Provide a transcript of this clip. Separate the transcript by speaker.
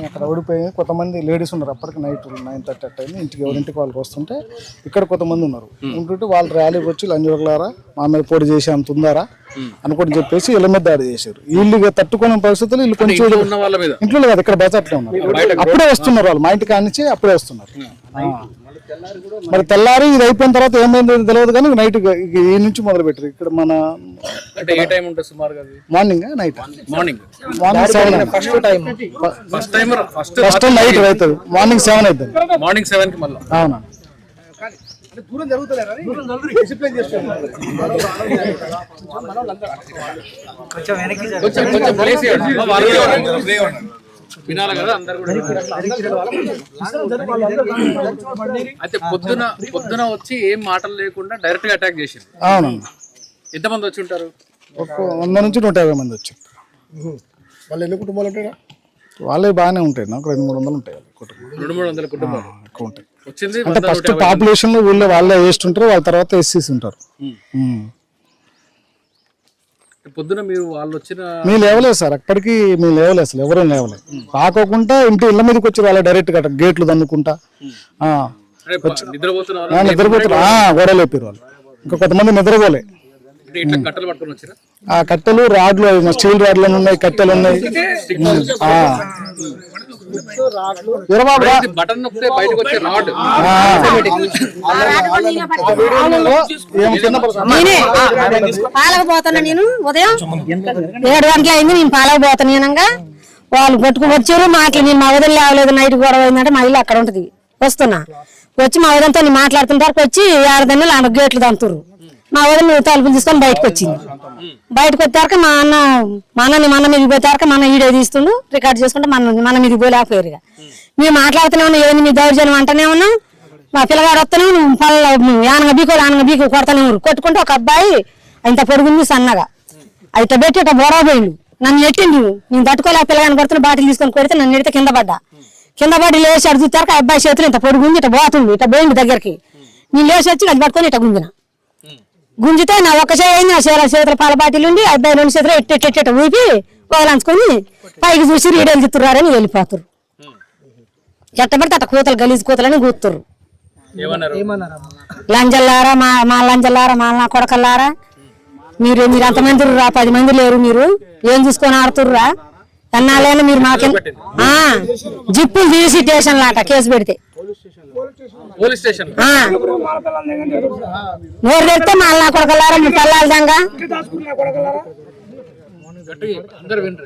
Speaker 1: అక్కడ ఓడిపోయి కొంతమంది లేడీస్ ఉన్నారు. అప్పటికి నైట్ 9:30 అయింది. ఇంటికి ఎవరింటికి వాళ్ళకి వస్తుంటే ఇక్కడ కొంతమంది ఉన్నారు. ఉంటుంటే వాళ్ళు ర్యాలీకి వచ్చి లంజోకులారా మా మీద పోటీ చేసి అంత ఉందారా అనుకోని చెప్పేసి ఇళ్ళ మీద దాడి చేశారు. వీళ్ళు తట్టుకునే పరిస్థితులు వీళ్ళు కొంచెం ఇంట్లో కాదు, ఇక్కడ బజార్లో ఉన్నారు. అప్పుడే వస్తున్నారు వాళ్ళు, మా ఇంటికి కానించి అప్పుడే వస్తున్నారు. మరి తెల్లారి ఇది అయిపోయిన తర్వాత ఏమైంది తెలియదు కానీ నైట్ ఈ నుంచి మొదలు పెట్టారు. ఇక్కడ మన morning night morning 7 first night అవుతుంది. మార్నింగ్ 7 అవుతుంది.
Speaker 2: మార్నింగ్ 7 కి మళ్ళీ
Speaker 1: అవునా
Speaker 2: వినాలి కదా అందరు కూడా. అయితే పొద్దున వచ్చి ఏం మాటలు లేకుండా డైరెక్ట్ గా అటాక్ చేసింది.
Speaker 1: అవునండి.
Speaker 2: ఎంతమంది వచ్చి ఉంటారు?
Speaker 1: ఒక 100 నుంచి 150 మంది వచ్చి.
Speaker 3: వాళ్ళు ఎన్ని కుటుంబాలు ఉంటాయి?
Speaker 1: వాళ్ళే బాగానే ఉంటాయి. నాకు 200-300 ఉంటాయి.
Speaker 2: 200-300 కుటుంబాలు
Speaker 1: ఎక్కువ ఉంటాయి.
Speaker 2: వచ్చింది.
Speaker 1: అంటే ఫస్ట్ పాపులేషన్ లో వీళ్ళు వాళ్ళే వేస్తుంటారు, వాళ్ళ తర్వాత ఎస్సీస్ ఉంటారు.
Speaker 2: పొద్దున మీరు వాళ్ళు వచ్చిన
Speaker 1: మీరు లేవలేదు సార్, అక్కడికి మీరు లేవలేదు, అసలు ఎవరూ లేవలేదు. రాకోకుండా ఇంటి ఇళ్ళ మీదకి వచ్చి వాళ్ళ డైరెక్ట్ గా గేట్లు దన్నుకుంటా నిద్రపోతున్నారు. గొడవ లేపారు వాళ్ళు. ఇంకా కొంతమంది నిద్రపోలే.
Speaker 2: కట్టెలు పట్టుకొని వచ్చారా?
Speaker 1: ఆ కట్టెలు రాడ్లు, స్టీల్ రాడ్లు ఉన్నాయి, కట్టెలు ఉన్నాయి.
Speaker 2: బటన్ నొక్కితే బయటకు వచ్చే రాడ్.
Speaker 4: పాలకపోతున్నా నేను ఉదయం 7 గంటల అయింది. నేను పాలకపోతున్నానంగా వాళ్ళు కొట్టుకు వచ్చారు. మాటలు నేను మా వదిలి లేవలేదు, నైట్ గొడవ అయిందంటే మా ఇల్లు అక్కడ ఉంటది. వస్తున్నా వచ్చి మా వదంతో నేను మాట్లాడుతుంటారు. వచ్చి 6 దండలు ఆమె గేట్లు దంతురు. మా వదిలి తలుపులు తీసుకొని బయటకు వచ్చింది. బయటకు వచ్చాక మా అన్న మీదకి పోతాక మన వీడియో తీస్తుండు, రికార్డ్ చేసుకుంటే మన మీదకి పోలేకపోయారు. ఇక మేము మాట్లాడుతూనే ఉన్నాం, ఏంది మీ దౌర్జన్యం అంటూనే ఉన్నాం. మా పిల్లగాడు వస్తూనే ఆనగ బీకు కొడతానే ఉన్నారు. కొట్టుకుంటే ఒక అబ్బాయి ఇంత పొడుగుంది సన్నగా అయితే పెట్టి ఇట్లా బొరబోయిండు. నన్ను నెట్టిండు. నేను తట్టుకోలే, పిల్లగాని కొడుతున్న బాటిల్ తీసుకొని కొడితే నన్ను నెడితే కింద పడ్డి లేచి అడుగుతారు. ఆ అబ్బాయి చేతులు ఇంత పొడుగుంది, ఇట్లా పోతుంది, ఇట్లా పోయిండు దగ్గరికి. నేను లేచి వచ్చి అది పట్టుకొని ఇట్లా గుంజితే నా ఒక్క చేయింది. నా చేతుల పాల బాటిల్ ఉండి అబ్బాయి 2 చేతులు ఎట్టెట్ట ఊపి వదలంచుకొని పైకి చూసి రీడేలు తిత్తురారని వెళ్ళిపోతారు. ఎట్టబడితే అట్ట కూతలు గలీజు కూతలని కూతురు. లంజల్లారా, మా లంజల్లారా, మా నా కొడకల్లారా, మీరు అంతమంది రా, 10 మంది లేరు, మీరు ఏం చూసుకొని ఆడుతుర్రా? ఎన్నాళ్ళైనా మీరు మాకే జిప్పులు తీసి స్టేషన్ లాట కేసు పెడితే నోరు పెడితే మా నా కొడకల్లారా, మీ పిల్లల దంగా